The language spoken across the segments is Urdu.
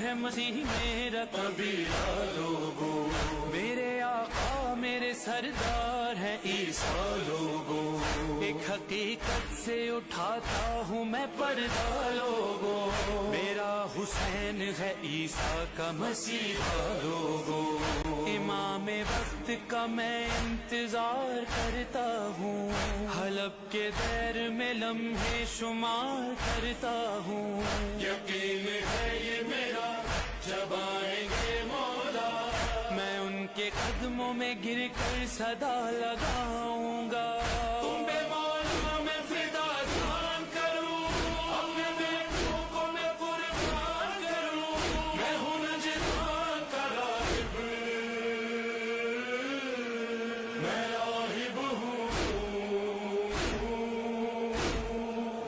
ہے مسیح میرا قبیلہ لوگوں، میرے آقا میرے سردار ہیں عیسیٰ لوگوں، ایک حقیقت سے اٹھاتا ہوں میں پردہ لوگوں، میرا حسین ہے عیسیٰ کا مسیحا لوگوں، امام وقت کا میں انتظار کرتا ہوں، حلب کے دیر میں لمحے شمار کرتا ہوں، یقین ہے یہ میرا جب آئیں گے مولا، میں ان کے قدموں میں گر کر صدا لگاؤں گا، تم بے مولا میں فدا جان کروں، اپنے بیٹوں کو میں قربان کروں، میں ہوں نجدان کا راہب، میں راہب ہوں،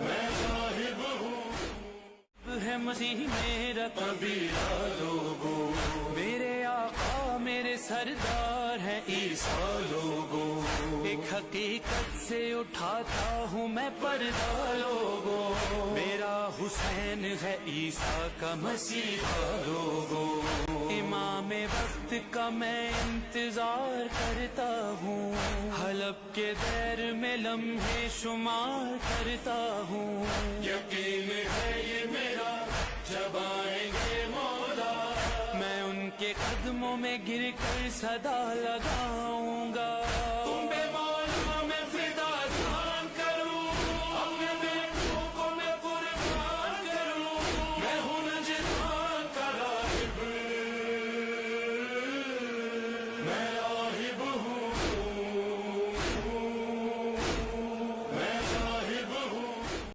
میں راہب ہوں، ہے مسیح میرا قبیلہ لوگوں، میرے آقا میرے سردار ہیں عیسیٰ لوگوں، ایک حقیقت سے اٹھاتا ہوں میں پردہ لوگوں، میرا حسین ہے عیسیٰ کا مسیحا لوگوں، امام وقت کا میں انتظار کرتا ہوں، حلب کے دیر میں لمحے شمار کرتا ہوں، یقین ہے یہ میرا جب آئیں گے مولا، میں ان کے قدموں میں گر کر صدا لگاؤں گا،